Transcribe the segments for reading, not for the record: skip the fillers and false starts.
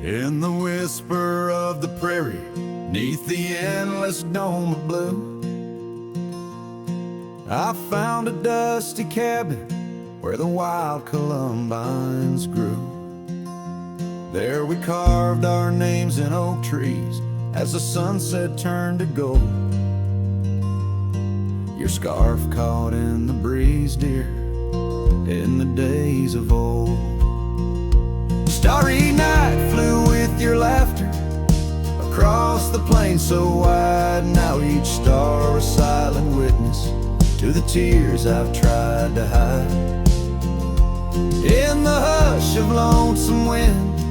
In the whisper of the prairie, neath the endless dome of blue, I found a dusty cabin where the wild columbines grew. There we carved our names in oak trees as the sunset turned to gold. Your scarf caught in the breeze, dear, in the days of old. Starry night flew with your laughter across the plain so wide. Now each star a silent witness to the tears I've tried to hide. In the hush of lonesome wind,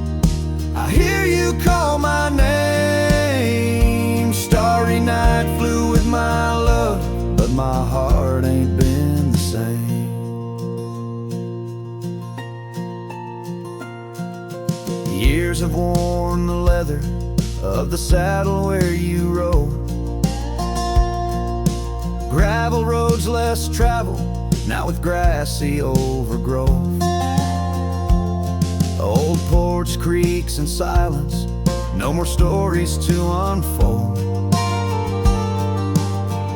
I hear you call my name. Starry night flew with my love, but my heart ain't been the same. Years have worn the leather of the saddle where you rode. Gravel roads less traveled, now with grassy overgrowth. Old porch creaks in silence, no more stories to unfold.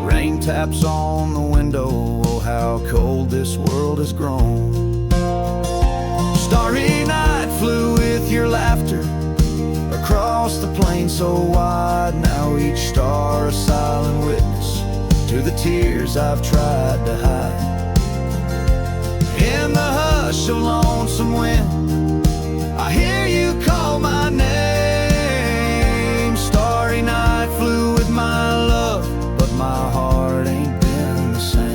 Rain taps on the window, oh how cold this world has grown. Starry night flew with your laughter across the plain so wide. Now each star a silent witness to the tears I've tried to hide. In the hush of lonesome wind, I hear you call my name. Starry night flew with my love, but my heart ain't been the same.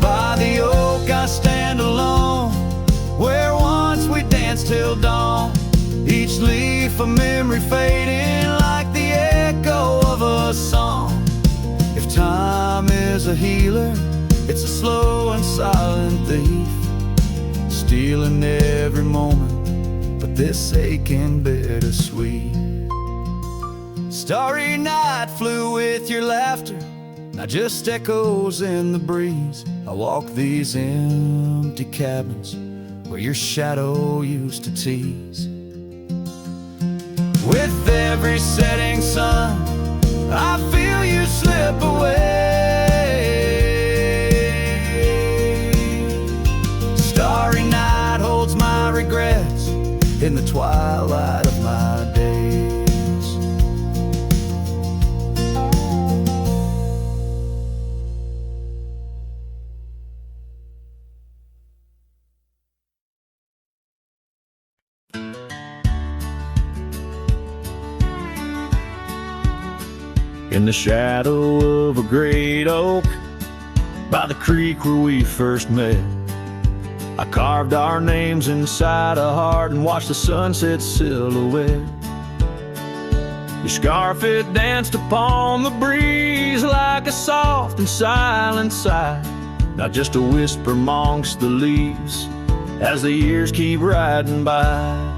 By the oak I stand alone, where once we danced till dawn. Each leaf a memory fading like the echo of a song. If time is a healer, it's a slow and silent thief, stealing every moment, but this aching bittersweet. Starry night flew with your laughter, now just echoes in the breeze. I walk these empty cabins where your shadow used to tease. With every setting sun, I feel you slip away. Starry night holds my regrets in the twilight of my days. In the shadow of a great oak, by the creek where we first met, I carved our names inside a heart and watched the sunset silhouette. Your scarf, it danced upon the breeze like a soft and silent sigh, not just a whisper amongst the leaves as the years keep riding by.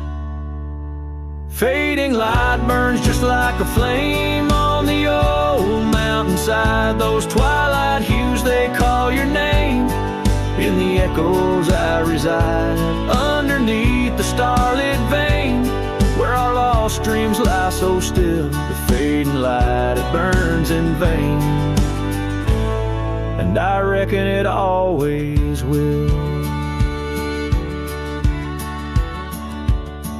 Fading light burns just like a flame on the old mountainside. Those twilight hues, they call your name. In the echoes I reside, underneath the starlit vein, where our lost dreams lie so still. The fading light, it burns in vain, and I reckon it always will.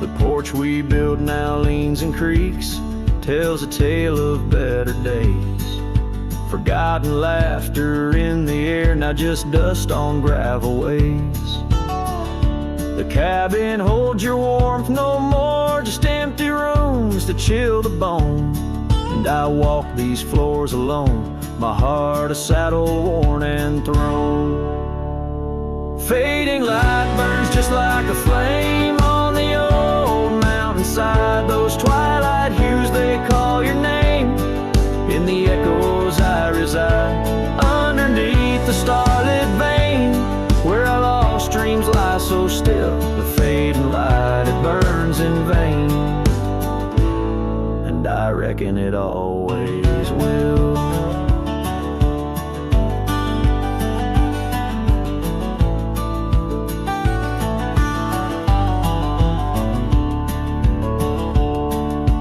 The porch we built now leans and creaks, tells a tale of better days. Forgotten laughter in the air, now just dust on gravel ways. The cabin holds your warmth no more, just empty rooms that chill the bone. And I walk these floors alone, my heart a saddle worn and thrown. Fading light burns just like a flame on the old mountainside. Those twilight hues, they call your name. In the echoes I reside, underneath the starlit vein, where our lost dreams lie so still. The fading light, it burns in vain. I reckon it always will.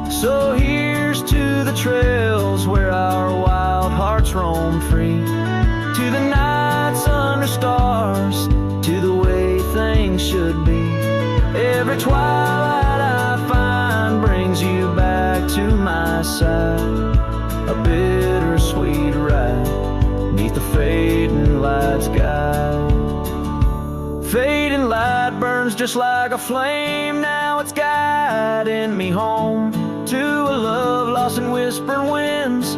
So here's to the trails where our wild hearts roam free, to the nights under stars, to the way things should be. Every twilight I find brings you back to my side, a bittersweet ride neath the fading light sky. Fading light burns just like a flame, now it's guiding me home to a love lost in whispering winds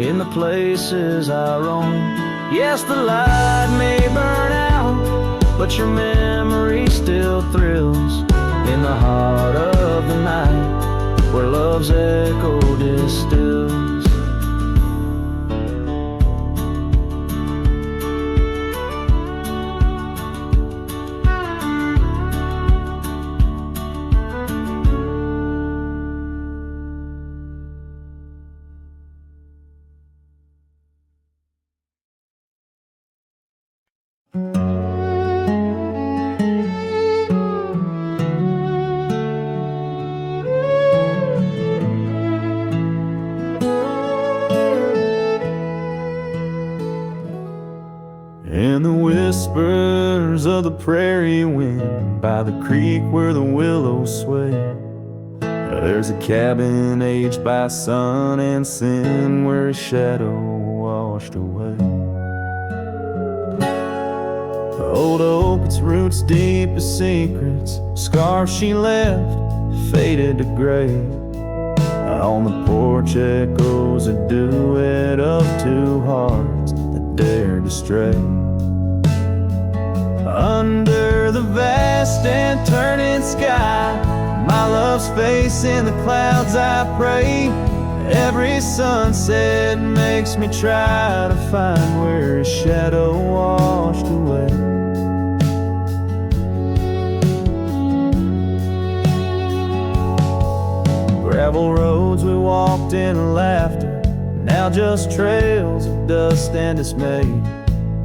in the places I roam. Yes, the light may burn out, but your memory still thrills in the heart of the night where love's echo distills. And the whispers of the prairie wind by the creek where the willows sway, there's a cabin aged by sun and sin where a shadow washed away. The old oak, its roots deep as secrets, scarf she left faded to gray. On the porch echoes a duet of two hearts that dared to stray. Under the vast and turning sky, my love's face in the clouds I pray. Every sunset makes me try to find where his shadow washed away. Gravel roads we walked in laughter, now just trails of dust and dismay.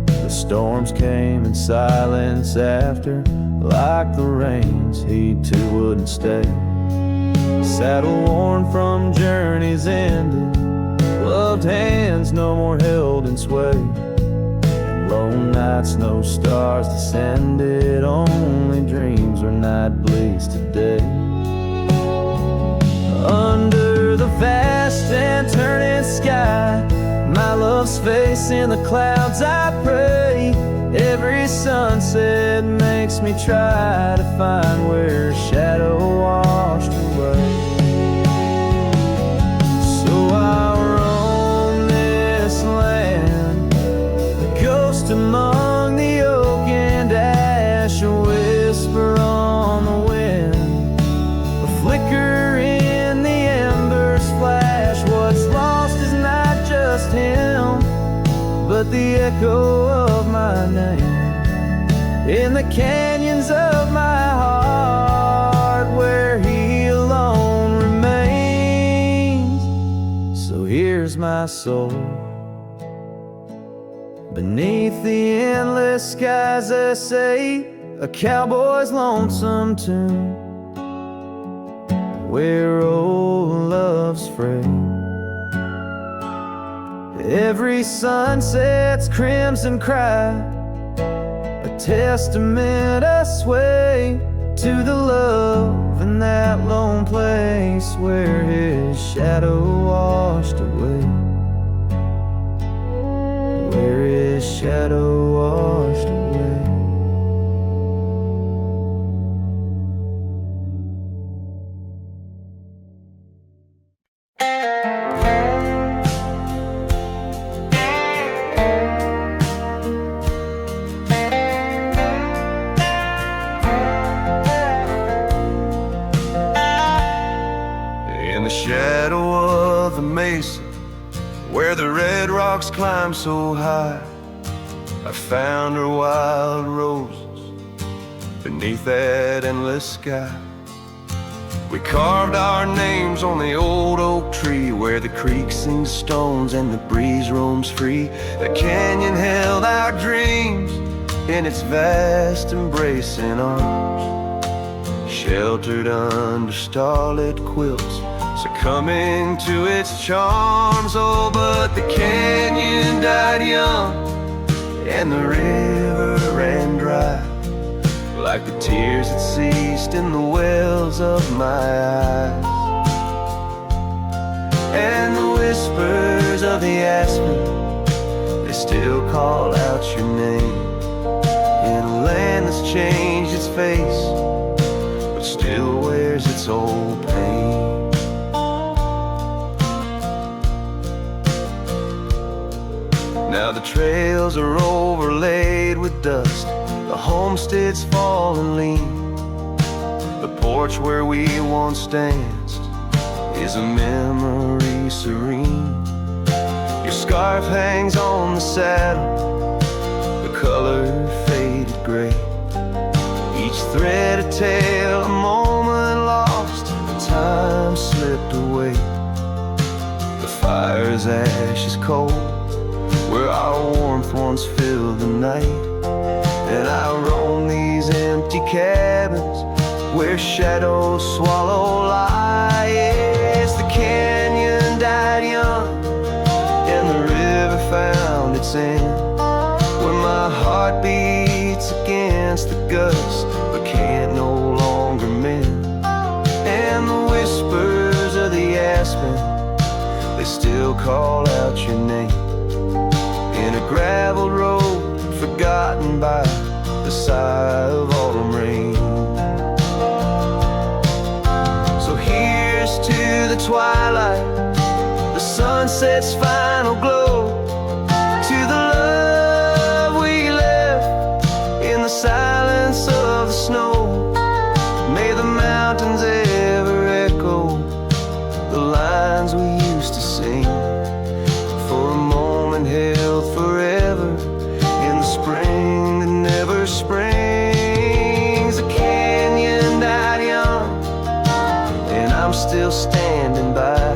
The storms came in silence after, like the rains, he too wouldn't stay. Saddle worn from journeys ended, loved hands no more held in sway. And lone nights, no stars descended, only dreams where night bleeds today. Under the vast and turning sky, my love's face in the clouds I pray. Every sunset makes me try to find where a shadow washed away. So I roam this land, a ghost among the oak and ash, a whisper on the wind, a flicker in the embers flash. What's lost is not just him, but the echo of my name in the canyons of my heart where he alone remains. So here's my soul beneath the endless skies, they say, a cowboy's lonesome tune where old love's frayed. Every sunset's crimson cry, a testament I sway to the love in that lone place where his shadow washed away. Where his shadow washed away. Shadow of the mesa where the red rocks climb so high, I found her wild roses beneath that endless sky. We carved our names on the old oak tree, where the creek sings stones and the breeze roams free. The canyon held our dreams in its vast embracing arms, sheltered under starlit quilts, succumbing to its charms. Oh, but the canyon died young and the river ran dry, like the tears that ceased in the wells of my eyes. And the whispers of the aspen, they still call out your name, in a land that's changed its face, but still wears its old pain. Now the trails are overlaid with dust, the homestead's fallen lean. The porch where we once danced is a memory serene. Your scarf hangs on the saddle, the color faded gray, each thread a tale, a moment lost, and time slipped away. The fire's ashes cold, where our warmth once filled the night. And I roam these empty cabins where shadows swallow light. Yes, the canyon died young and the river found its end, where my heart beats against the gust but can't no longer mend. And the whispers of the aspen, they still call out your name, in a graveled road forgotten by the sigh of autumn rain. So here's to the twilight, the sunset's final glow, to the love we left in the silence of the snow. May the mountains ever echo the lines we used to sing, for a moment held forever in the spring that never springs. The canyon died young and I'm still standing by,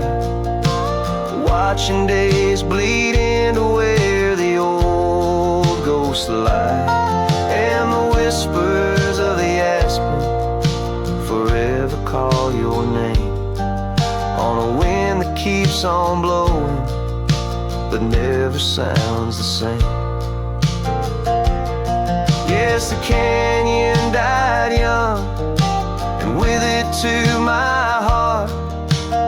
watching days bleed into where the old ghosts lie. And the whispers of the aspen forever call your name, on a wind that keeps on blowing but never sounds the same. Yes, the canyon died young, and with it to my heart,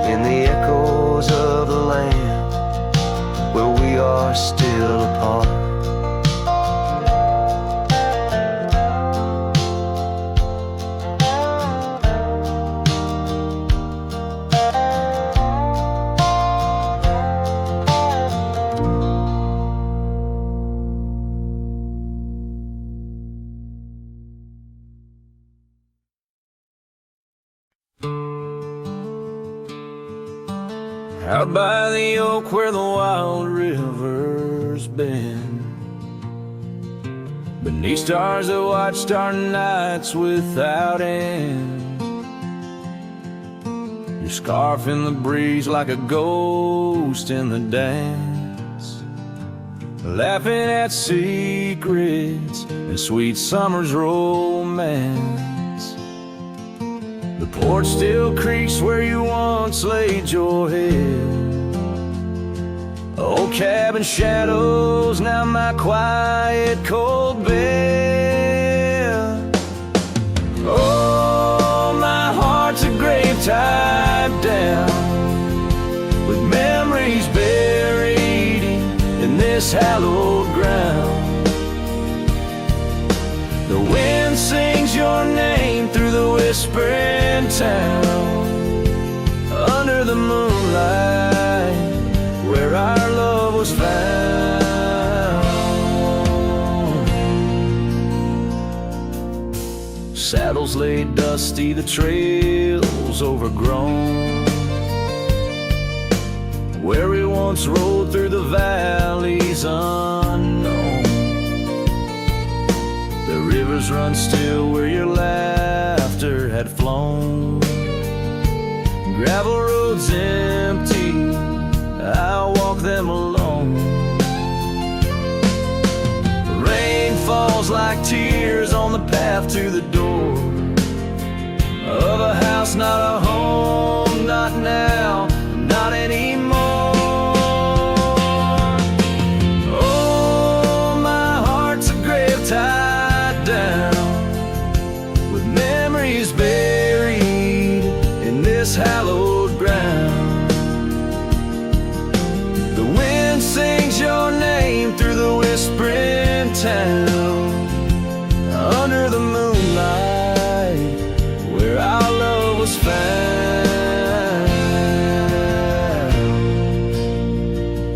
in the echoes of the land where we are still apart. Out by the oak where the wild river's been, beneath stars that watched our nights without end, your scarf in the breeze like a ghost in the dance, laughing at secrets and sweet summer's romance. The porch still creaks where you once laid your head, old cabin shadows now my quiet cold bed. Oh, my heart's a grave tied down, with memories buried in this hallowed ground. The wind sings your name through the whispering town, under the moonlight where our love was found. Saddles laid dusty, the trails overgrown, where we once rode through the valleys unknown. The rivers run still where your laughter had flown. gravel roads empty, I'll walk them alone. The rain falls like tears on the path to the door of a house, not a home, not now, not anymore. Oh, my heart's a grave tied down with memories buried in this hallowed ground. The wind sings your name through the whispering town, under the moonlight where our love was found.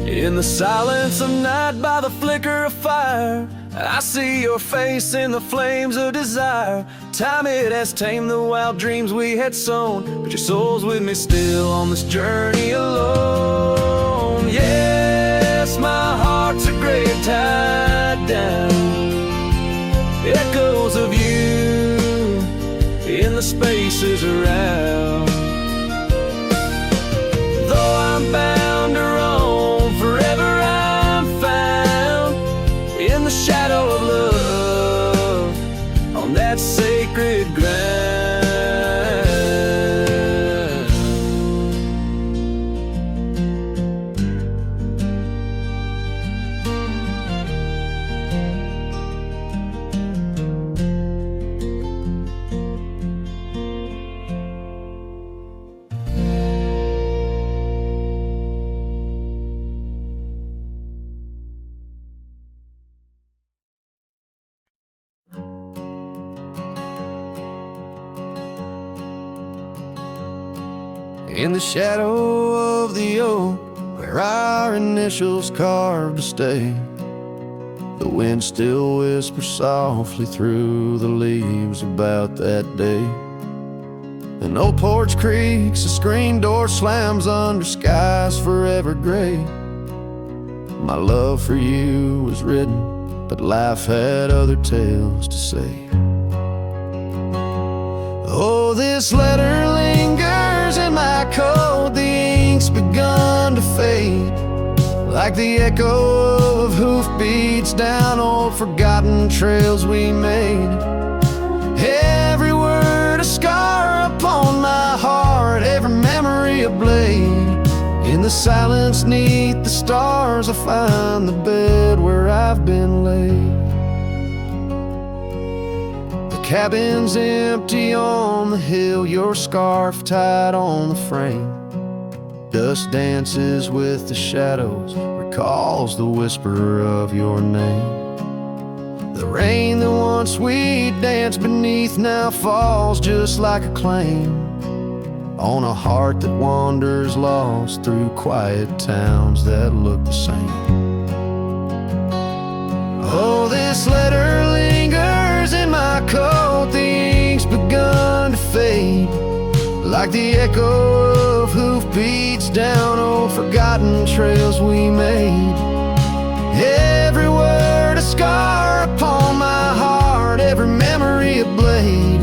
In the silence of night, by the flicker of fire, I see your face in the flames of desire. Time, it has tamed the wild dreams we had sown, but your soul's with me still on this journey alone. Yes, my heart's a grave tied down, echoes of you in the spaces around. Though I'm bound to roam, forever I'm found in the shadow of love on that sacred ground. In the shadow of the oak, where our initials carved to stay, the wind still whispers softly through the leaves about that day. An old porch creaks, a screen door slams under skies forever gray. My love for you was written, but life had other tales to say. Oh, this letter lingers in my coat, the ink's begun to fade, like the echo of hoofbeats down old forgotten trails we made. Every word a scar upon my heart, every memory a blade. In the silence neath the stars, I find the bed where I've been laid. Cabin's empty on the hill, your scarf tied on the frame. Dust dances with the shadows, recalls the whisper of your name. The rain that once we danced beneath now falls just like a claim on a heart that wanders lost through quiet towns that look the same. Oh, this letter lingers in my coat, the ink's begun to fade, like the echo of hoofbeats down old forgotten trails we made. Every word a scar upon my heart, every memory a blade.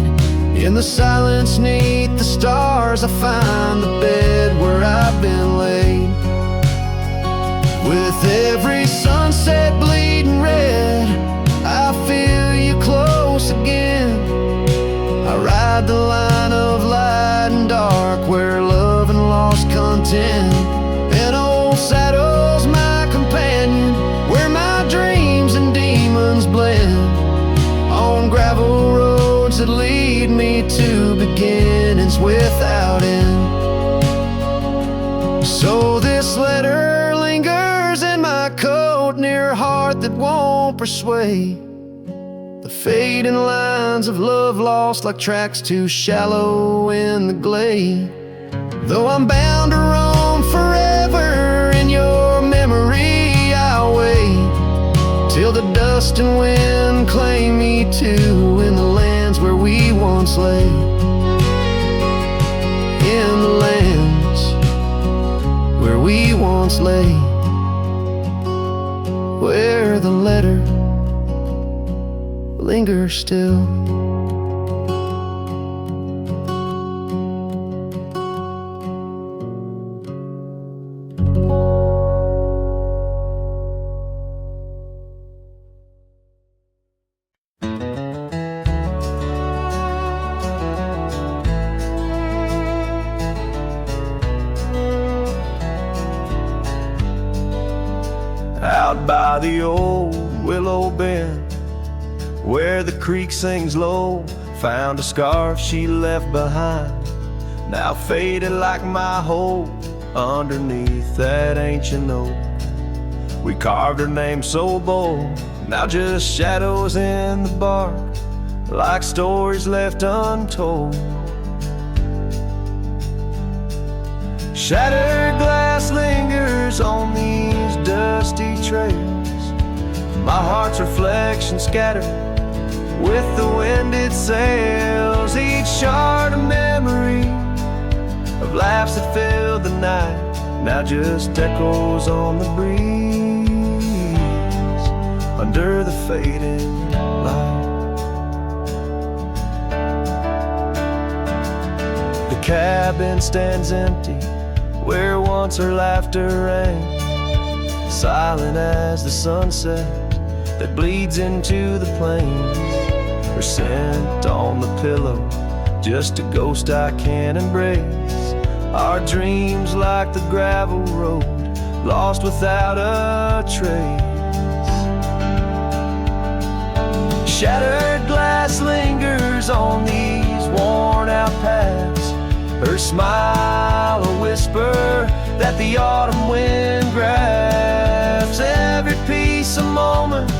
In the silence neath the stars, I find the bed where I've been laid. With every sunset bleeding red, I feel you close again. I ride the line of light and dark, where love and lost content. An old saddle's my companion, where my dreams and demons blend, on gravel roads that lead me to beginnings without end. So this letter lingers in my coat, near a heart that won't persuade. The fading lines of love lost like tracks too shallow in the glade. Though I'm bound to roam forever in your memory, I'll wait till the dust and wind claim me too, in the lands where we once lay. In the lands where we once lay, where the letter lingers still. out by the old willow bend, where the creek sings low, found a scarf she left behind, now faded like my hope underneath that ancient oak. We carved her name so bold, now just shadows in the bark, like stories left untold. Shattered glass lingers on these dusty trails, my heart's reflection scattered with the wind it sails. Each shard a memory of laughs that filled the night, now just echoes on the breeze under the fading light. The cabin stands empty where once her laughter rang, silent as the sunset that bleeds into the plains. Her scent on the pillow, just a ghost I can't embrace. Our dreams like the gravel road, lost without a trace. Shattered glass lingers on these worn out paths, her smile a whisper that the autumn wind grabs. Every piece a moment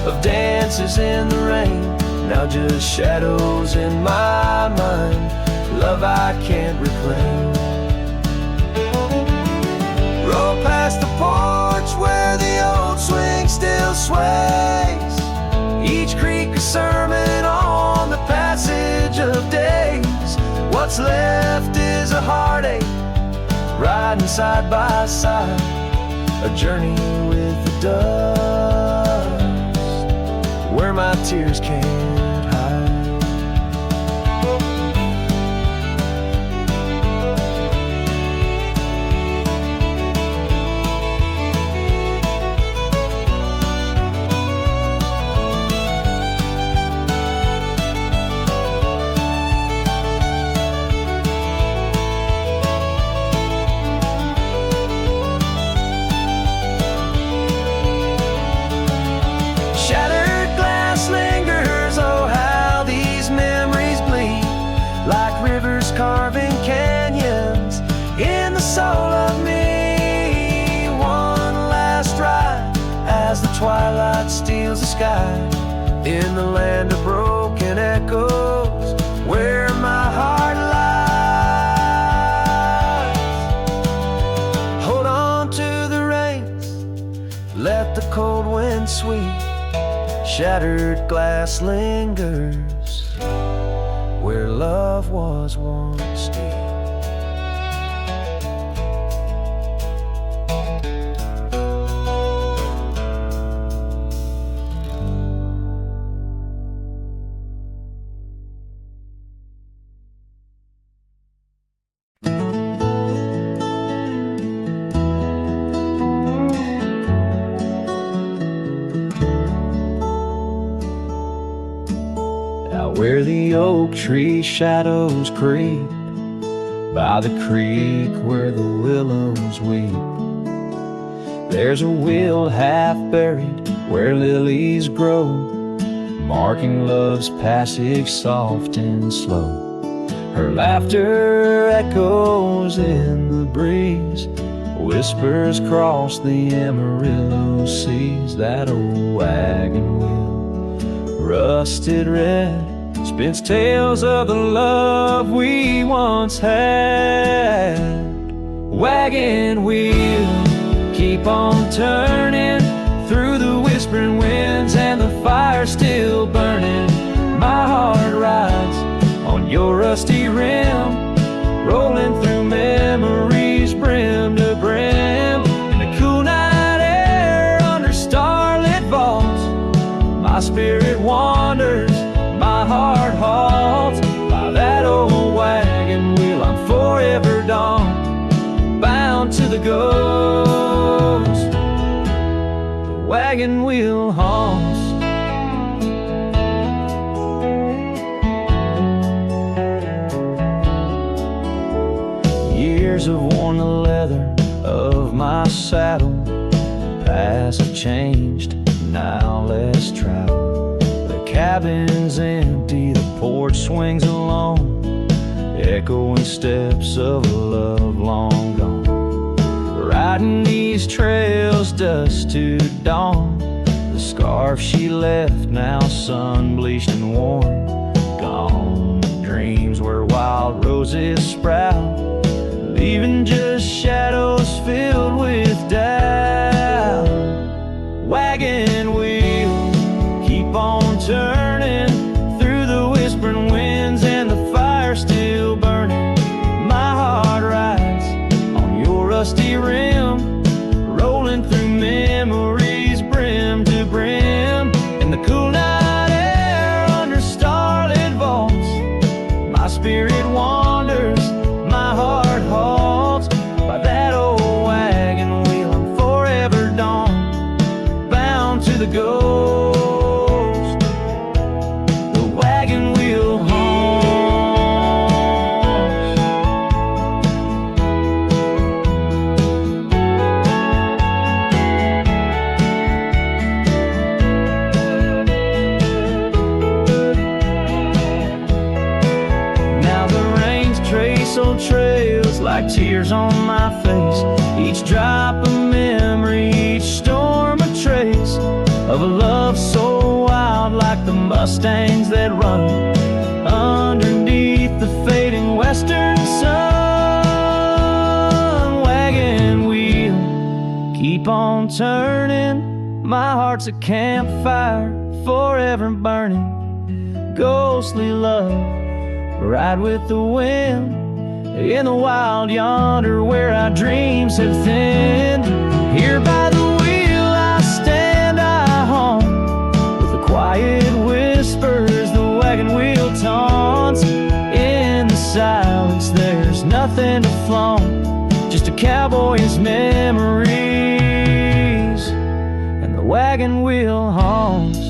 of dances in the rain, now just shadows in my mind, love I can't reclaim. Roll past the porch where the old swing still sways, each creek a sermon on the passage of days. What's left is a heartache, riding side by side, a journey with the dust, where my tears can't hide. Carving canyons in the soul of me. One last ride as the twilight steals the sky, in the land of broken echoes where my heart lies. Hold on to the reins, let the cold wind sweep. Shattered glass lingers where love was once deep. Where the oak tree shadows creep, by the creek where the willows weep, there's a wheel half buried where lilies grow, marking love's passage soft and slow. Her laughter echoes in the breeze, whispers cross the Amarillo seas. That old wagon wheel, rusted red, spins tales of the love we once had. Wagon wheel, keep on turning through the whispering winds and the fire still burning. My heart rides on your rusty rim, rolling through memories brim to brim. In the cool night air under starlit vaults, my spirit wanders, my heart halts. By that old wagon wheel I'm forever dawned, bound to the ghost the wagon wheel haunts. Years have worn the leather of my saddle, paths have changed, now let's travel. The cabin's empty, the porch swings alone, echoing steps of a love long gone. Riding these trails dusk to dawn, the scarf she left now sun-bleached and worn. Gone dreams where wild roses sprout, leaving just shadows filled with doubt. Wagon wheel, keep on turning through the whispering winds and the fire still burning. My heart rides on your rusty rim, rolling through memories brim to brim. In the cool night air under starlit vaults, my spirit wanders, my heart halts. By that old wagon wheel I'm forever dawn, bound to the ghost. The wagon wheel haunts. Now the rains trace old trails like tears on my face, each drop a memory, each storm a trace of a love so wild like the Mustangs that run underneath the fading western sun. Wagon wheel, keep on turning, my heart's a campfire forever burning. Ghostly love, ride with the wind in the wild yonder where our dreams have thinned. Here by the wheel I stand, I hum with the quiet whispers the wagon wheel taunts. In the silence there's nothing to flaunt, just a cowboy's memories, and the wagon wheel haunts.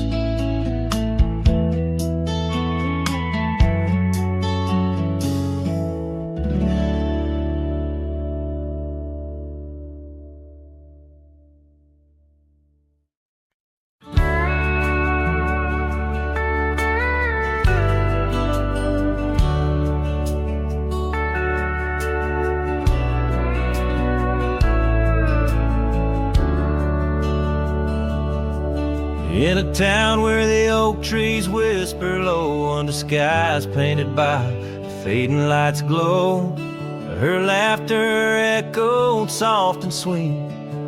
In a town where the oak trees whisper low under skies painted by fading lights glow, her laughter echoed soft and sweet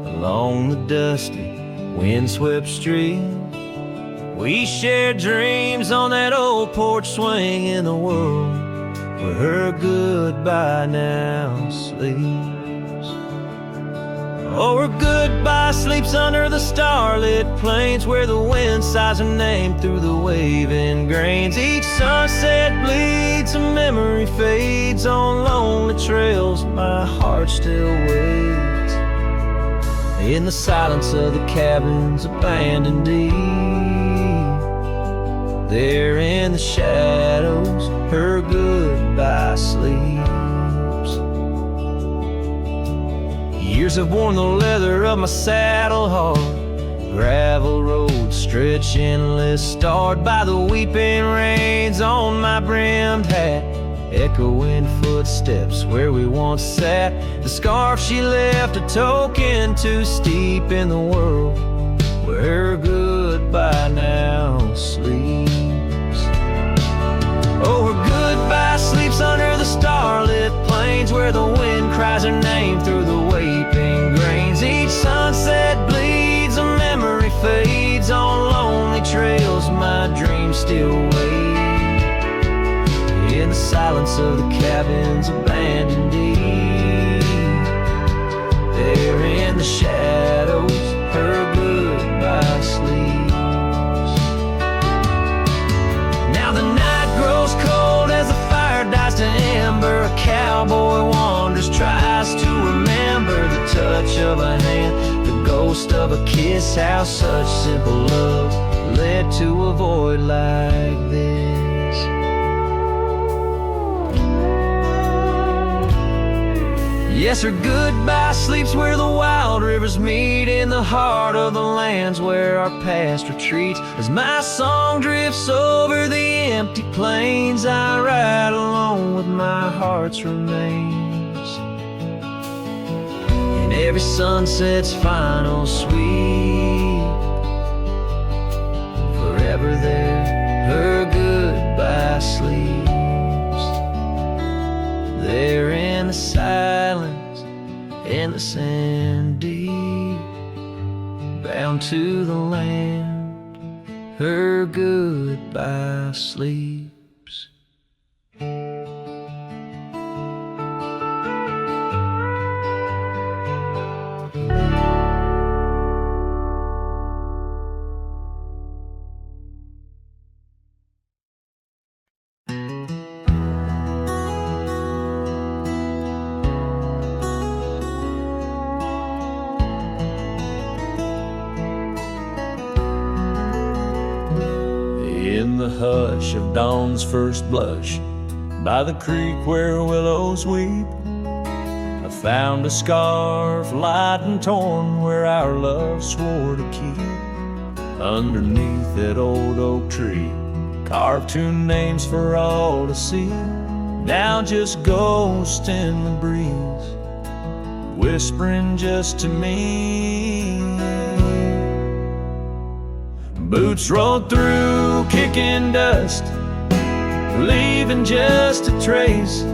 along the dusty windswept street. We shared dreams on that old porch swing in the world where her goodbye now sleeps. Oh, her goodbye sleeps under the starlit plains where the wind sighs her name through the waving grains. Each sunset bleeds, a memory fades on lonely trails. My heart still waits in the silence of the cabins abandoned deep. There in the shadows, her goodbye sleeps. Years have worn the leather of my saddle hard, gravel roads stretch endless, starred by the weeping rains on my brimmed hat, echoing footsteps where we once sat. The scarf she left a token too steep in the world where her goodbye now sleeps. Oh, her goodbye sleeps under the starlit plains where the wind cries her name through the weeping grains. Each sunset bleeds, a memory fades on lonely trails. My dreams still wait in the silence of the cabins abandoned deep. There in the shadows, her goodbye sleeps. Now the night grows cold as the fire dies to ember. A cowboy wanders, tries to remember the touch of a hand, the ghost of a kiss. How such simple love led to a void like this. Yes, her goodbye sleeps where the wild rivers meet, in the heart of the lands where our past retreats. As my song drifts over the empty plains, I ride alone with my heart's remains. In every sunset's final sweep, forever there her goodbye sleeps. There in the silence, in the sand deep, bound to the land, her goodbye sleeps. In the hush of dawn's first blush, by the creek where willows weep, I found a scarf light and torn where our love swore to keep. Underneath that old oak tree, carved two names for all to see, now just ghost in the breeze, whispering just to me. Boots rolled through, kicking dust, leaving just a trace.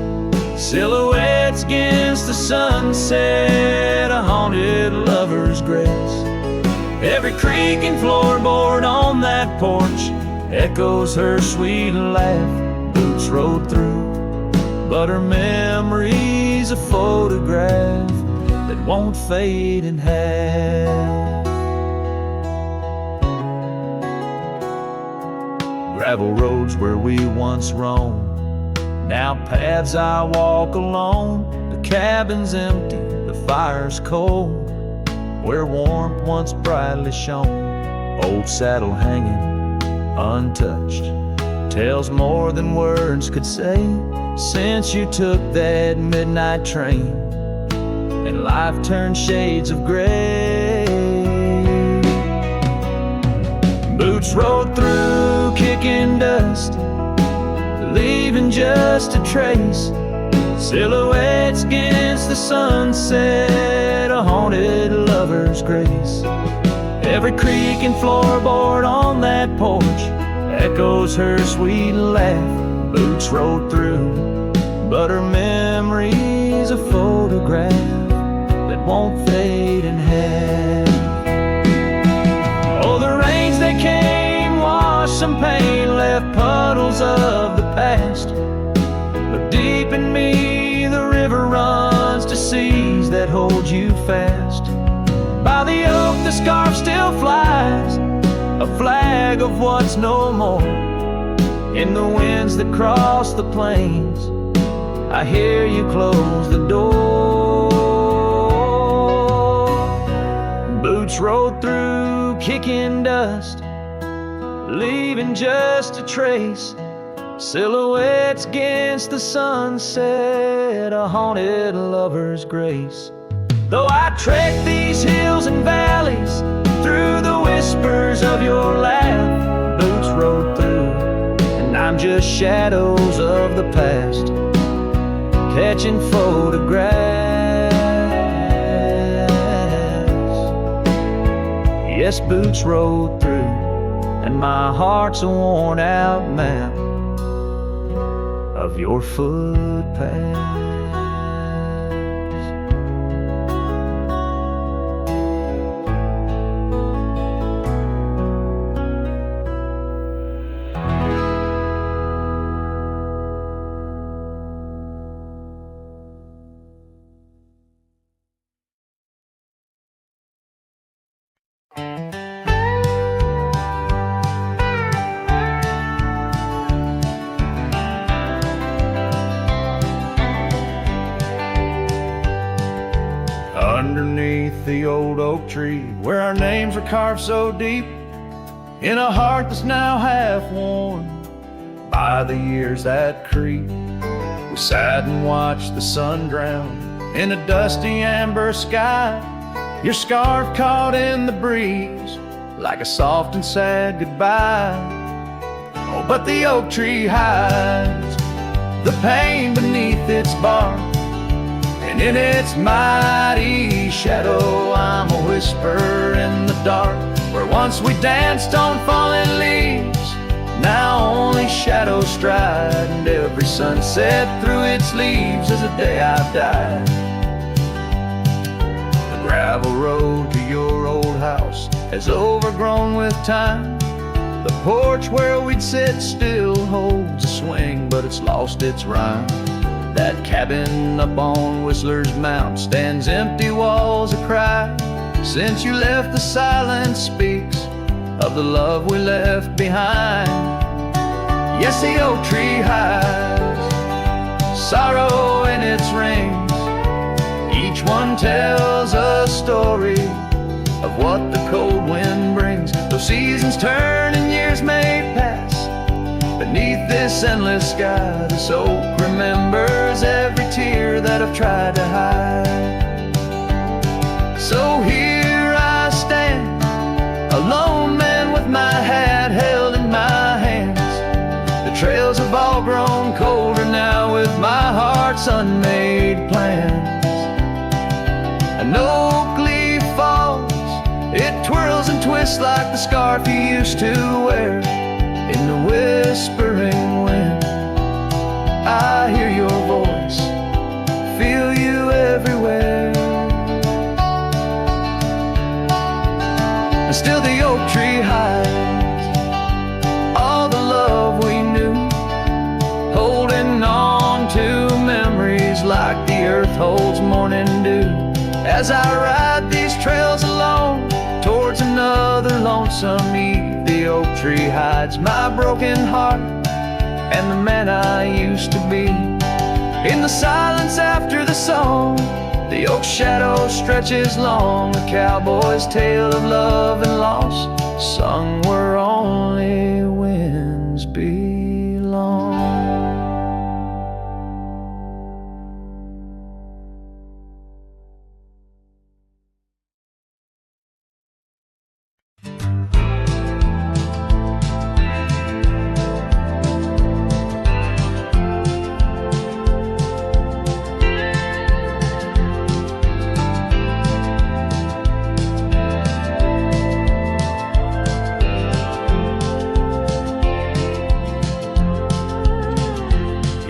Silhouettes against the sunset, a haunted lover's grace. Every creaking floorboard on that porch echoes her sweet laugh. Boots rolled through, but her memory's a photograph that won't fade in half. Gravel roads where we once roamed, now paths I walk alone. The cabin's empty, the fire's cold, where warmth once brightly shone. Old saddle hanging untouched tells more than words could say, since you took that midnight train and life turned shades of gray. Boots rolled through, kicking dust, leaving just a trace. Silhouettes against the sunset, a haunted lover's grace. Every creaking floorboard on that porch echoes her sweet laugh. Boots rolled through, but her memory's a photograph that won't fade in half. Oh, the rains that came washed some pain, left puddles of the past. But deep in me, the river runs to seas that hold you fast. By the oak, the scarf still flies, a flag of what's no more. In the winds that cross the plains, I hear you close the door. Boots rolled through, kicking dust, leaving just a trace. Silhouettes against the sunset, a haunted lover's grace. Though I trek these hills and valleys, through the whispers of your laugh, boots rolled through, and I'm just shadows of the past, catching photographs. Yes, boots rolled through, and my heart's a worn out map of your footpath. Underneath the old oak tree, where our names are carved so deep, in a heart that's now half worn by the years that creep, we sat and watched the sun drown in a dusty amber sky, your scarf caught in the breeze like a soft and sad goodbye. Oh, but the oak tree hides the pain beneath its bark, and in its mighty shadow I'm a whisper in the dark. Where once we danced on falling leaves, now only shadows stride, and every sunset through its leaves is a day I've died. The gravel road to your old house has overgrown with time. The porch where we'd sit still holds a swing, but it's lost its rhyme. That cabin up on Whistler's Mount stands empty walls a cry. Since you left, the silence speaks of the love we left behind. Yes, the oak tree hides sorrow in its rings. Each one tells a story of what the cold wind brings. Though seasons turn and years may pass, beneath this endless sky, this oak remembers every tear that I've tried to hide. So here I stand, a lone man with my hat held in my hands. The trails have all grown colder now with my heart's unmade plans. An oak leaf falls, it twirls and twists like the scarf you used to wear. In the whispering wind, I hear your voice, feel you everywhere. And still the oak tree hides all the love we knew, holding on to memories like the earth holds morning dew. As I ride these trails alone towards another lonesome eve, the oak tree hides my broken heart and the man I used to be. In the silence after the song, the oak shadow stretches long, a cowboy's tale of love and loss, sung where only winds belong.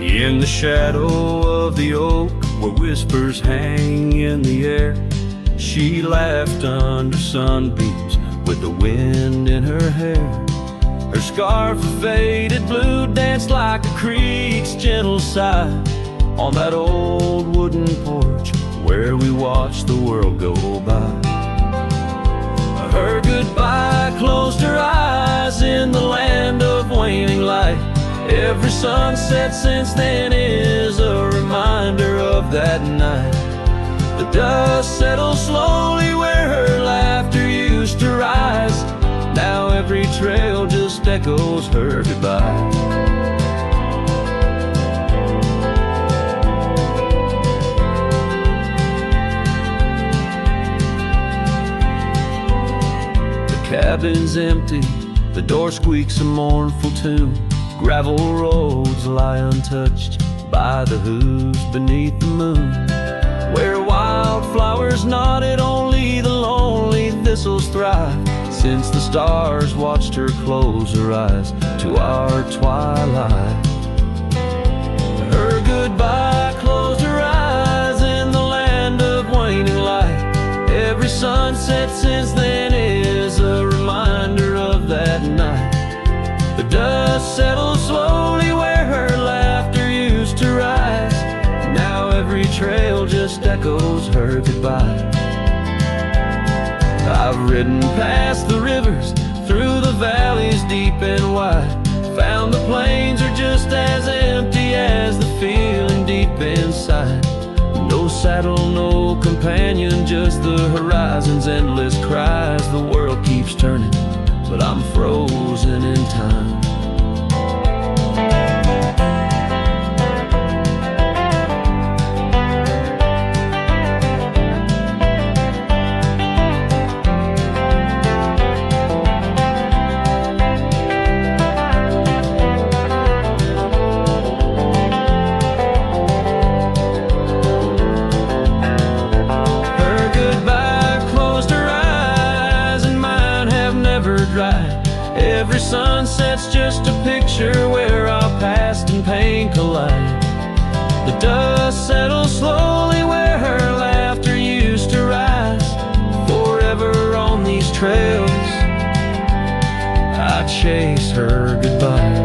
In the shadow of the oak, where whispers hang in the air, she laughed under sunbeams with the wind in her hair. Her scarf of faded blue danced like a creek's gentle sigh on that old wooden porch where we watched the world go by. Her goodbye closed her eyes in the land of waning light. Every sunset since then is a reminder of that night. The dust settles slowly where her laughter used to rise. Now every trail just echoes her goodbye. The cabin's empty, the door squeaks a mournful tune. Gravel roads lie untouched by the hooves beneath the moon. Where wildflowers nodded, only the lonely thistles thrive. Since the stars watched her close her eyes to our twilight. Her goodbye closed her eyes in the land of waning light. Every sunset since then is a reminder of that night. The dust settles slowly where her laughter used to rise. Now every trail just echoes her goodbye. I've ridden past the rivers, through the valleys deep and wide. Found the plains are just as empty as the feeling deep inside. No saddle, no companion, just the horizon's endless cries. The world keeps turning, but I'm frozen in time. The dust settles slowly where her laughter used to rise. Forever on these trails, I chase her goodbye.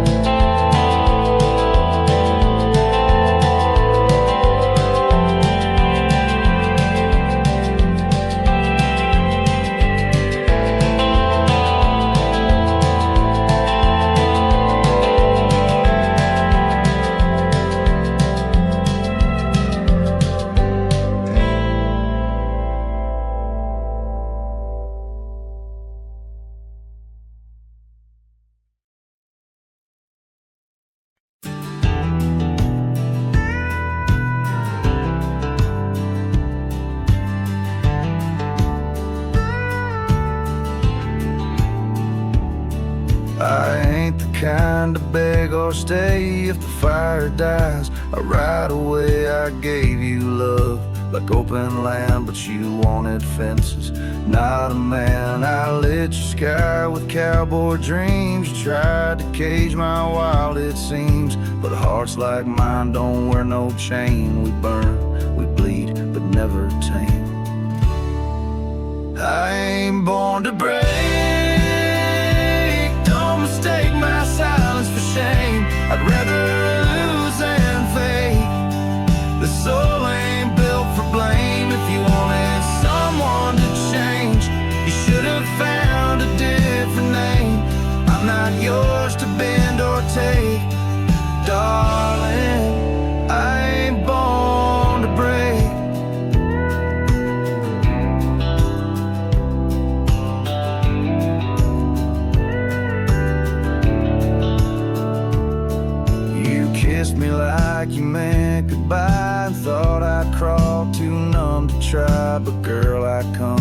I ain't the kind to beg or stay. If the fire dies, right away I gave you love like open land, but you wanted fences. Not a man. I lit your sky with cowboy dreams. You tried to cage my wild, it seems, but hearts like mine don't wear no chain. We burn, we bleed, but never tame. I ain't born to break. Don't mistake my silence for shame. I'd rather lose than fake. The soul ain't built for blame. If you wanted someone to change, you should have found a different name. I'm not yours to bend or take, darling. I ain't born to break. Kissed me like you meant goodbye, and thought I'd crawl too numb to try. But girl, I come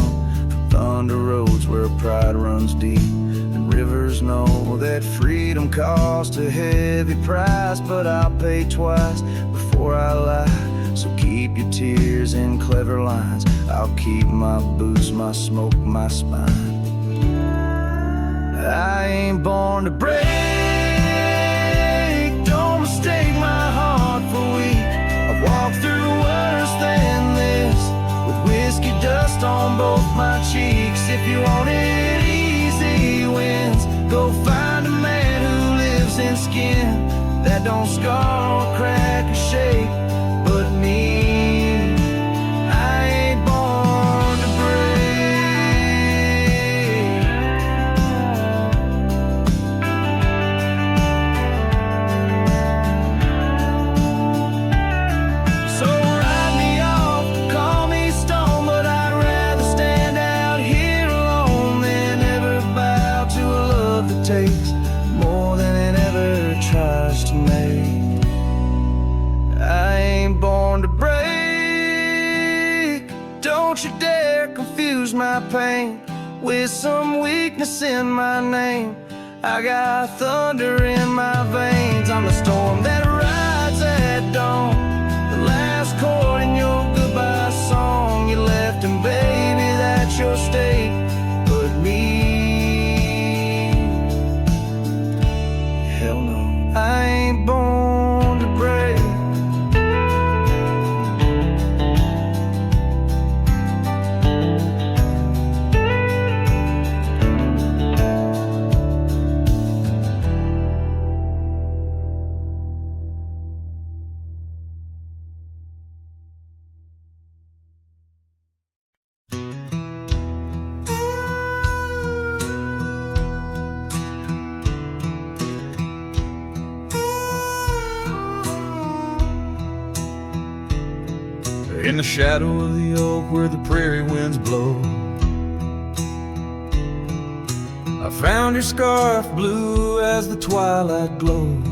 from thunder roads where pride runs deep, and rivers know that freedom costs a heavy price. But I'll pay twice before I lie, so keep your tears in clever lines. I'll keep my boots, my smoke, my spine. I ain't born to break. Mistake my heart for weak. I've walked through worse than this, with whiskey dust on both my cheeks. If you wanted easy wins, go find a man who lives in skin that don't scar or crack or shake. But me, I ain't born to break. Takes more than it ever tries to make. I ain't born to break. Don't you dare confuse my pain with some weakness in my name. I got thunder in my veins. I'm the storm that rides at dawn, the last chord in your goodbye song. You left, and baby, that's your state. But me, I ain't born to break. In the shadow of the oak where the prairie winds blow, I found your scarf blue as the twilight glowed.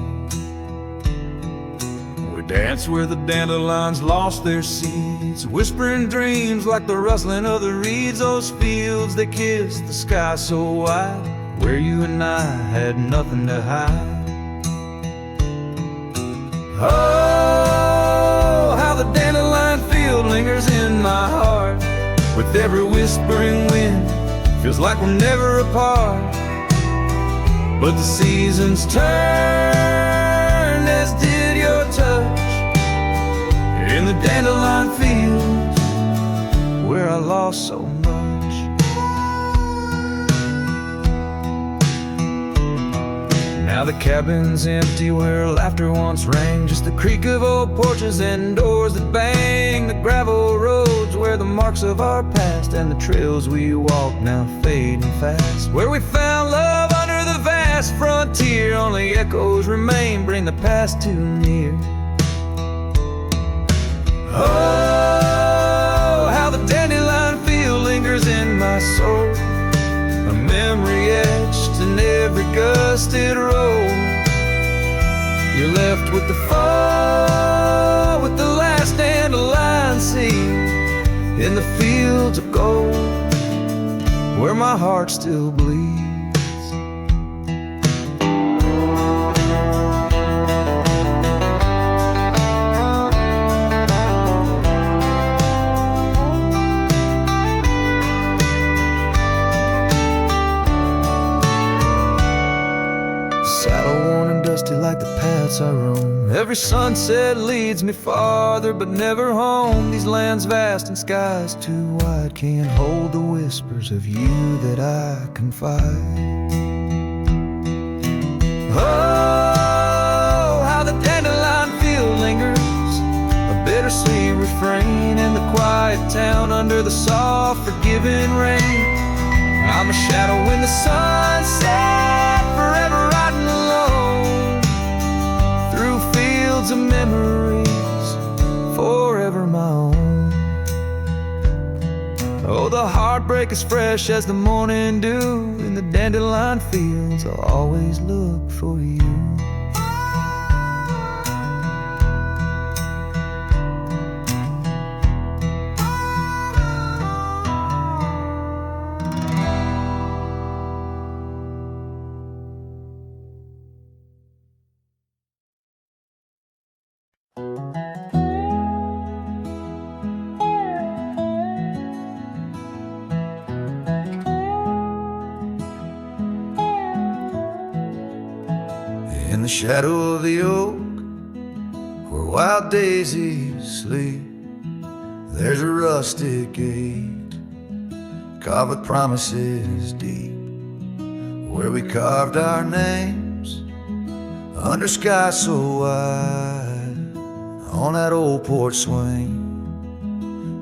We danced where the dandelions lost their seeds, whispering dreams like the rustling of the reeds. Those fields, they kissed the sky so wide, where you and I had nothing to hide. Oh, how the dandelion field lingers in my heart. With every whispering wind, feels like we're never apart. But the seasons turned, as did your touch. cost so much. Now the cabin's empty where laughter once rang, just the creak of old porches and doors that bang. The gravel roads where the marks of our past, and the trails we walk now fading fast. Where we found love under the vast frontier, only echoes remain, bring the past too near. Oh, how the dandelion field lingers in my soul, a memory etched in every gusted roll. You're left with the fall, with the last dandelion seed in the fields of gold, where my heart still bleeds. Like the paths I roam, every sunset leads me farther, but never home. These lands vast and skies too wide can't hold the whispers of you that I confide. Oh, how the dandelion field lingers, a bittersweet refrain in the quiet town under the soft forgiving rain. I'm a shadow in the sunset, forever riding alone through fields of memories, forever my own. Oh, the heartbreak is fresh as the morning dew, in the dandelion fields I'll always look for you. In the shadow of the oak, where wild daisies sleep, there's a rustic gate carved with promises deep, where we carved our names under sky so wide. On that old porch swing,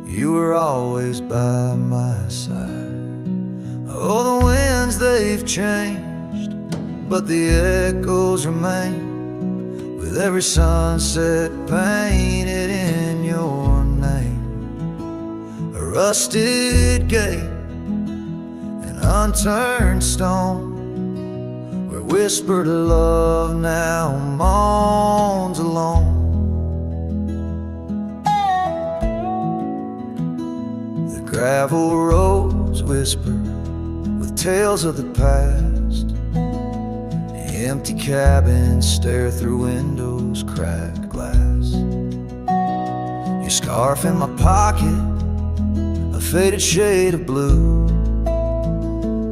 you were always by my side. Oh, the winds, they've changed, but the echoes remain, with every sunset painted in your name. A rusted gate, an unturned stone, where whispered love now moans alone. The gravel roads whisper with tales of the past. Empty cabins stare through windows, cracked glass. Your scarf in my pocket, a faded shade of blue,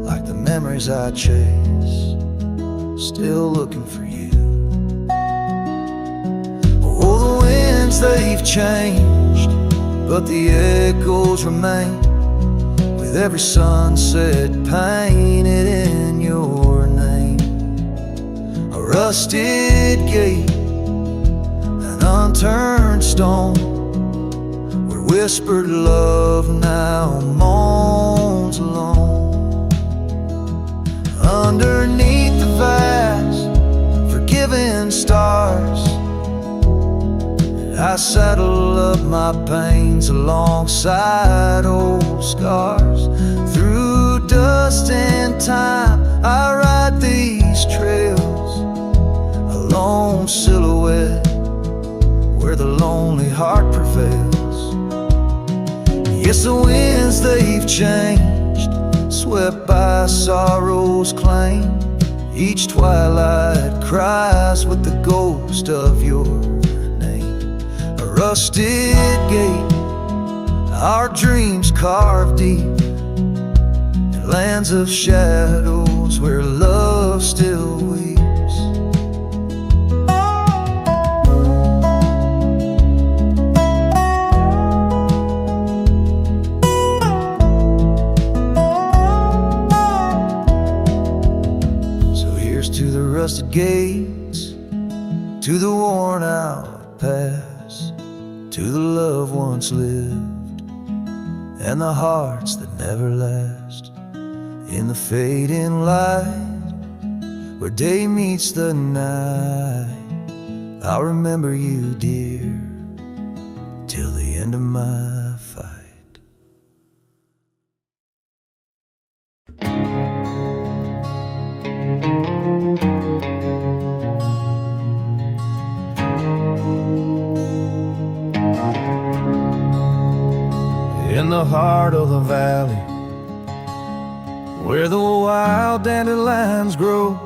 like the memories I chase, still looking for you. Oh, the winds, they've changed, but the echoes remain, with every sunset painted in your name. A rusted gate, an unturned stone, where whispered love now moans alone. Underneath the vast, forgiving stars, I saddle up my pains alongside old scars. Through dust and time, I ride these trails, a lone silhouette where the lonely heart prevails. Yes, the winds, they've changed, swept by sorrow's claim. Each twilight cries with the ghost of your name. A rusted gate, our dreams carved deep, in lands of shadows where love still weeps. gates, to the worn out past, to the love once lived, and the hearts that never last. In the fading light, where day meets the night, I'll remember you, dear, till the end of my fight. In the heart of the valley, where the wild dandelions grow,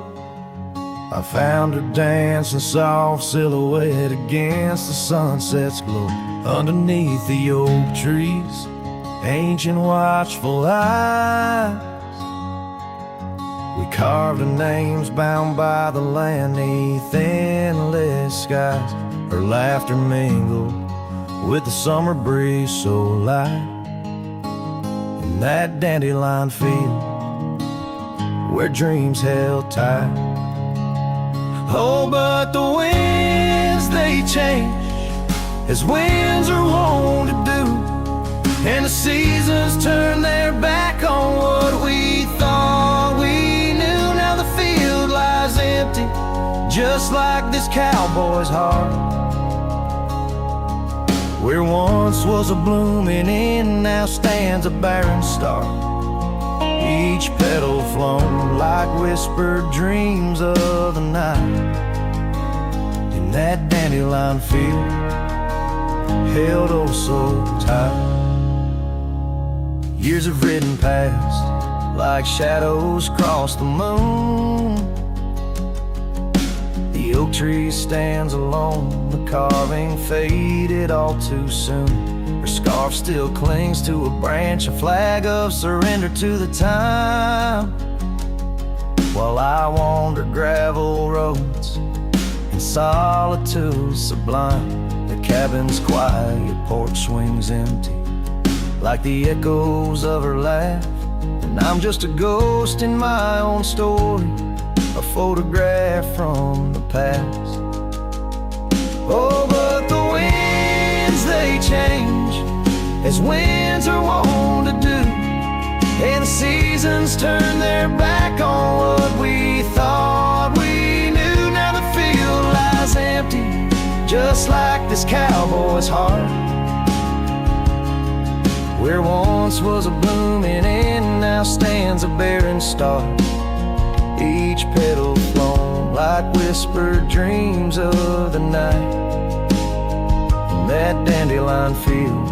I found her dancing soft silhouette against the sunset's glow. Underneath the oak trees, ancient watchful eyes, we carved her names bound by the land 'neath endless skies. Her laughter mingled with the summer breeze so light, in that dandelion field where dreams held tight. Oh, but the winds, they change, as winds are wont to do, and the seasons turn their back on what we thought we knew. Now the field lies empty, just like this cowboy's heart, where once was a blooming inn, now stands a barren star. Each petal flown like whispered dreams of the night, in that dandelion field held oh so tight. Years have ridden past like shadows cross the moon. The oak tree stands alone, the carving faded all too soon. Her scarf still clings to a branch, a flag of surrender to the time, while I wander gravel roads in solitude sublime. The cabin's quiet, porch swings empty, like the echoes of her laugh, and I'm just a ghost in my own story, a photograph from the past. Oh, but the winds, they change, as winds are wont to do, and the seasons turn their back on what we thought we knew. Now the field lies empty, just like this cowboy's heart, where once was a blooming inn, now stands a barren star. Each petal flown like whispered dreams of the night, in that dandelion field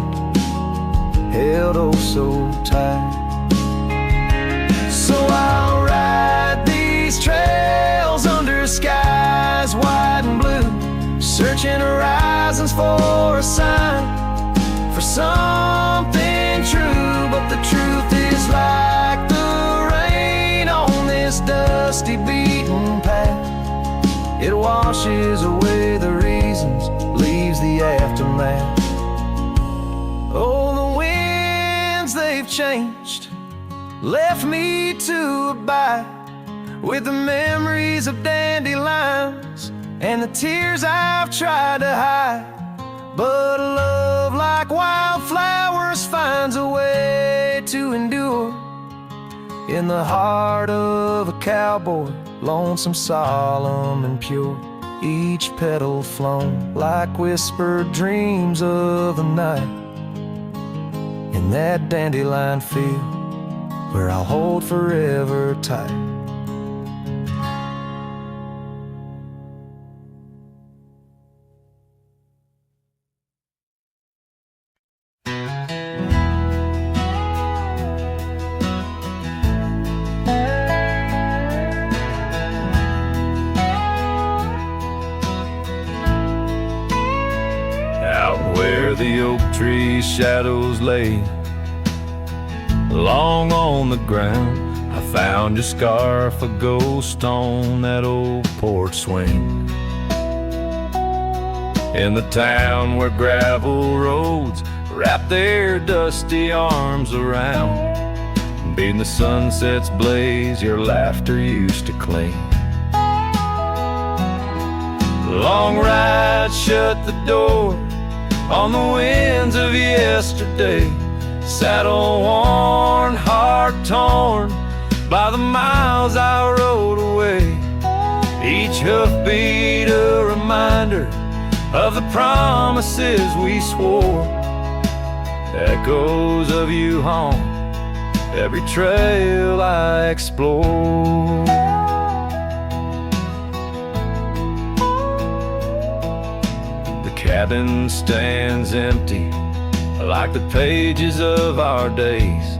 held oh so tight. So I'll ride these trails under skies white and blue, searching horizons for a sign, for something true. But the truth is like the rain on this dusty beaten path, it washes away the reasons, leaves the aftermath. Oh, the winds, they've changed, left me to abide with the memories of dandelions and the tears I've tried to hide. But a love like wildflowers finds a way to endure, in the heart of a cowboy, lonesome, solemn, and pure. Each petal flown like whispered dreams of the night, in that dandelion field where I'll hold forever tight. Where the oak tree's shadows lay long on the ground, I found your scarf, a ghost on that old porch swing. In the town where gravel roads wrap their dusty arms around, beating the sunset's blaze, your laughter used to cling. Long ride shut the door on the winds of yesterday. Saddle worn, heart torn by the miles I rode away. Each hoofbeat a reminder of the promises we swore. Echoes of you haunt every trail I explore. The cabin stands empty like the pages of our days.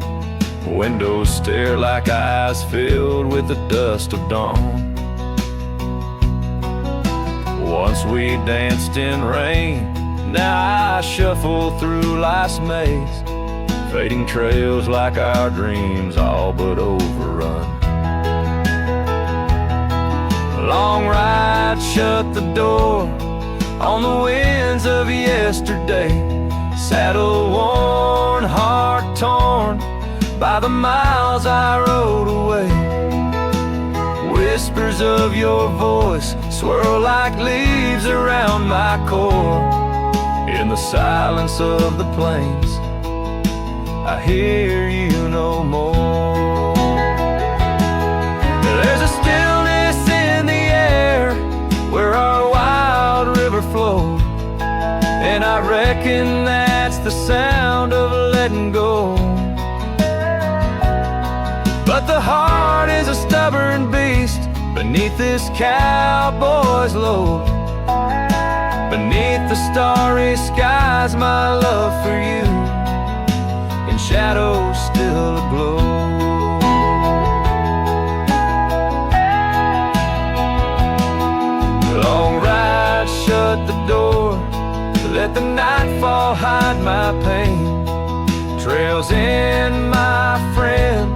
Windows stare like eyes filled with the dust of dawn. Once we danced in rain, now I shuffle through life's maze. Fading trails like our dreams, all but overrun. Long ride shut the door on the winds of yesterday. Saddle worn, heart torn by the miles I rode away. Whispers of your voice swirl like leaves around my core. In the silence of the plains, I hear you no more. There's a stillness in the air where our wild river flows, and I reckon that's the sound of letting go. But the heart is a stubborn beast beneath this cowboy's load. Beneath the starry skies, my love for you in shadows still aglow. Long ride shut the door, let the nightfall hide my pain. Trails in, my friend,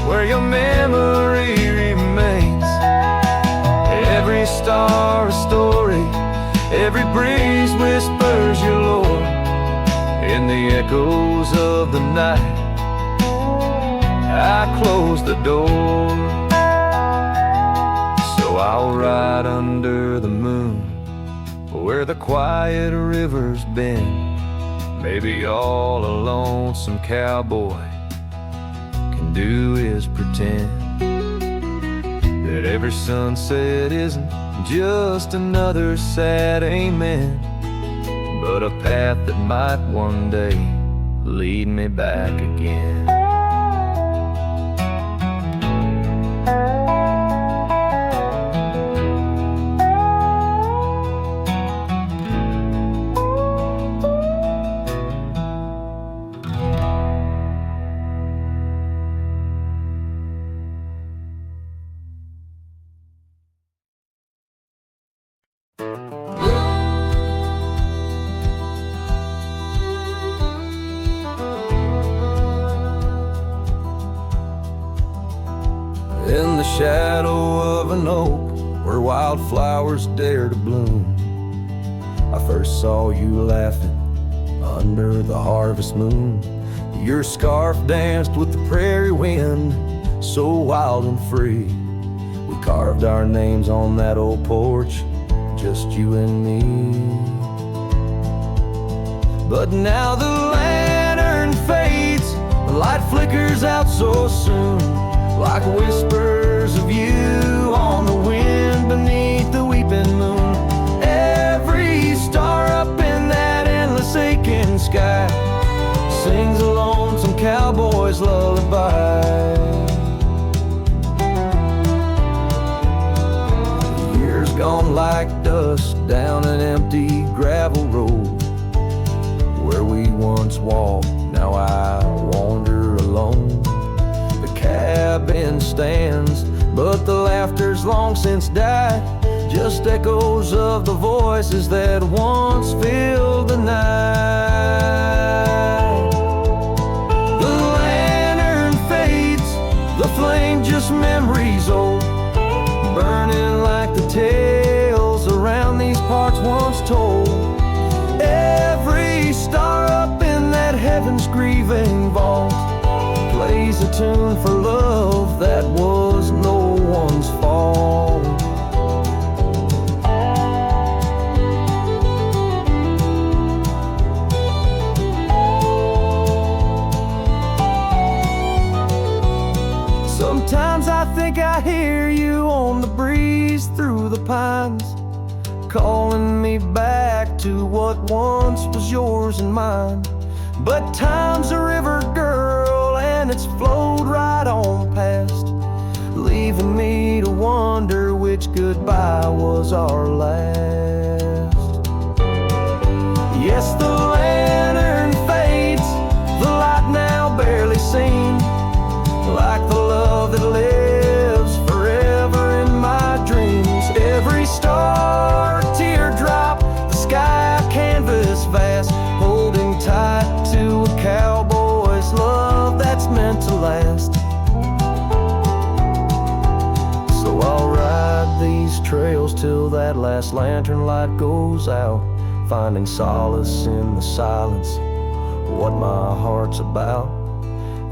where your memory remains. Every star a story, every breeze whispers your lore. In the echoes of the night, I close the door. So I'll ride under the moon, where the quiet river's been. Maybe all a lonesome cowboy can do is pretend that every sunset isn't just another sad amen, but a path that might one day lead me back again. In the shadow of an oak where wildflowers dare to bloom, I first saw you laughing under the harvest moon. Your scarf danced with the prairie wind, so wild and free. We carved our names on that old porch, just you and me. But now the lantern fades, the light flickers out so soon, like whispers of you on the wind beneath the weeping moon. Every star up in that endless aching sky sings a lonesome cowboy's lullaby. Years gone like dust down an empty gravel road where we once walked, now I wander alone. Cabin stands, but the laughter's long since died, just echoes of the voices that once filled the night. The lantern fades, the flame just memories old, burning like the tales around these parts once told. Every star up in that heaven's grieving vault plays a tune for love that was no one's fault. I hear you on the breeze through the pines, calling me back to what once was yours and mine. But time's a river, girl, and it's flowed right on past, leaving me to wonder which goodbye was our last. Yes, the lantern fades, the light now barely seen, like the love that lives forever in my dreams. Every star a teardrop, the sky a canvas vast, holding tight to a cowboy's love that's meant to last. So I'll ride these trails till that last lantern light goes out, finding solace in the silence, what my heart's about.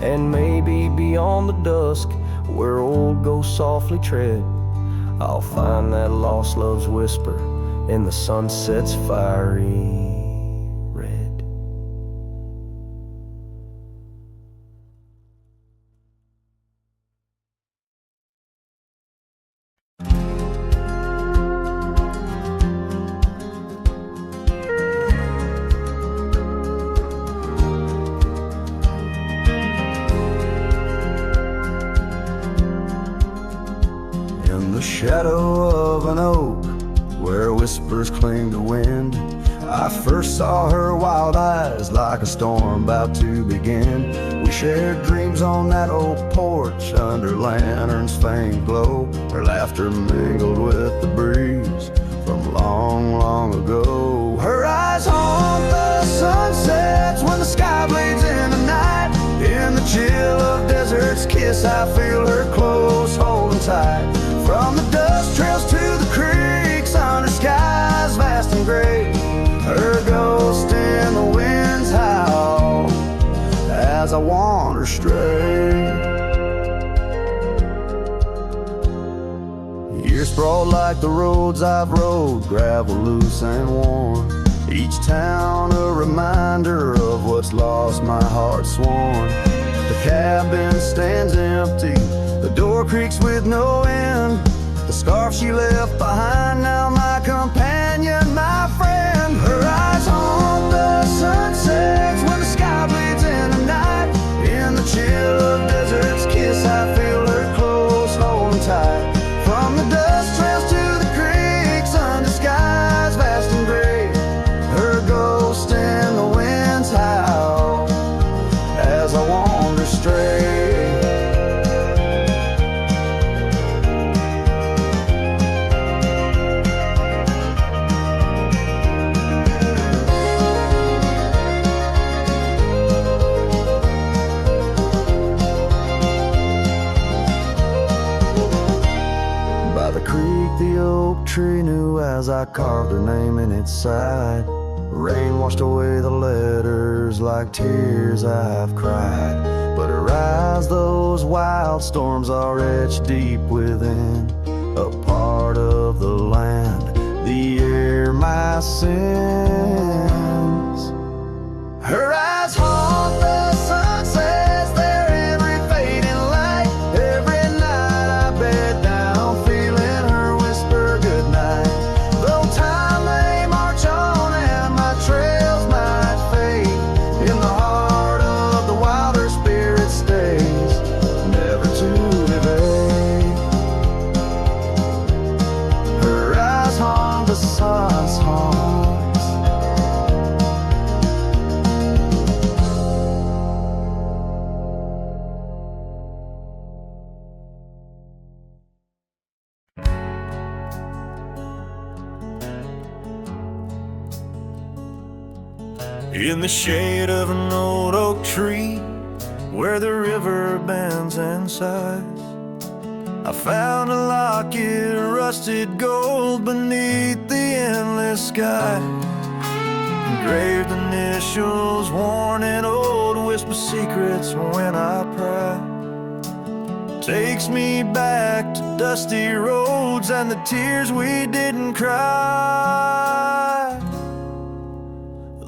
And maybe beyond the dusk, where old ghosts softly tread, I'll find that lost love's whisper in the sunset's fiery red. In the shadow of an oak, where whispers cling to wind, I first saw her wild eyes like a storm about to begin. We shared dreams on that oak porch under lanterns' faint glow. Her laughter mingled with the breeze from long, long ago. Her eyes haunt the sunsets when the sky bleeds in the night. In the chill of desert's kiss, I feel her close, holding tight. From the dust trails to the creeks, under skies vast and gray, her ghost in the winds howl as I wander stray. Years sprawl like the roads I've rode, gravel loose and worn. Each town a reminder of what's lost, my heart sworn. The cabin stands empty, the door creaks with no end. The scarf she left behind, now my companion, my friend. Her eyes haunt the sunsets when the sky bleeds in the night. In the chill of desert's kiss, I feel her close, holding tight. From the dust trails to the creeks, under skies vast and gray, her ghost in the winds howl as I wander stray. The oak tree knew as I carved her name in its side. Rain washed away the letters like tears I've cried. But her eyes, those wild storms are etched deep within, a part of the land, the air, my sins. Her eyes haunt the sunsets, their every fading light. Every night I bed down, feeling her whisper goodnight. Though time may march on and my trails might fade, in the heart of the wild her spirit stays, never to evade. Her eyes haunt the sun's haunts. In the shade of an old oak tree, where the river bends and sighs, I found a locket of rusted gold beneath the endless sky. Engraved initials worn in old, whisper secrets when I pry. Takes me back to dusty roads and the tears we didn't cry.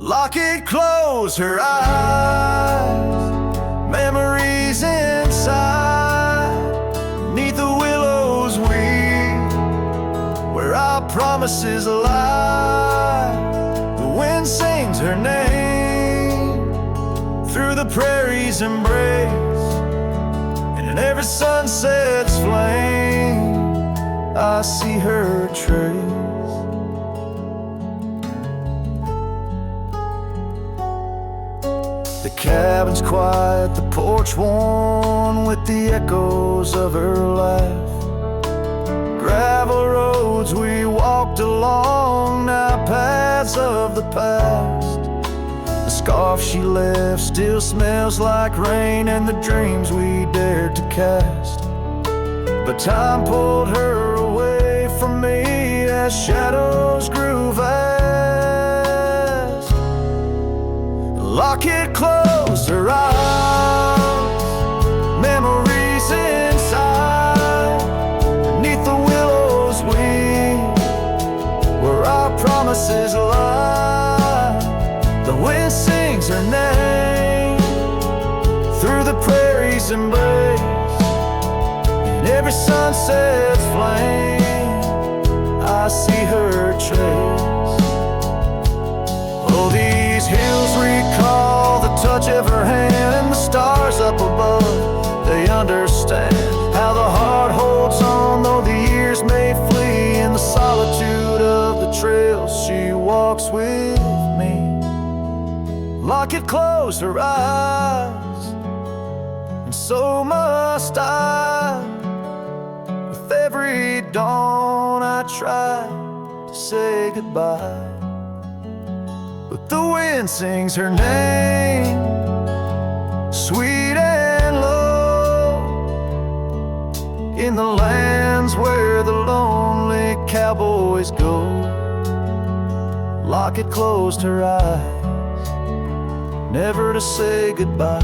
Locket closed her eyes, memories inside, 'neath the willow promises a lie. The wind sings her name through the prairie's embrace, and in every sunset's flame I see her trace. The cabin's quiet, the porch worn with the echoes of her laugh. Gravel roads we walked along, now paths of the past. The scarf she left still smells like rain and the dreams we dared to cast. But time pulled her away from me as shadows grew vast. The locket closed her eyes, memories inside. Beneath the willows where our promises lie. The wind sings her name through the prairie's embrace, in every sunset's flame I see her trace. Oh, these hills recall the touch of her hand, and the stars up above, they understand how the heart holds on though the years may flee. In the solitude of the trails she walks with me. Locket closed her eyes, and so must I. With every dawn I try to say goodbye, but the wind sings her name, sweet and low, in the lands where the lonely cowboys go. Locket closed her eyes, never to say goodbye.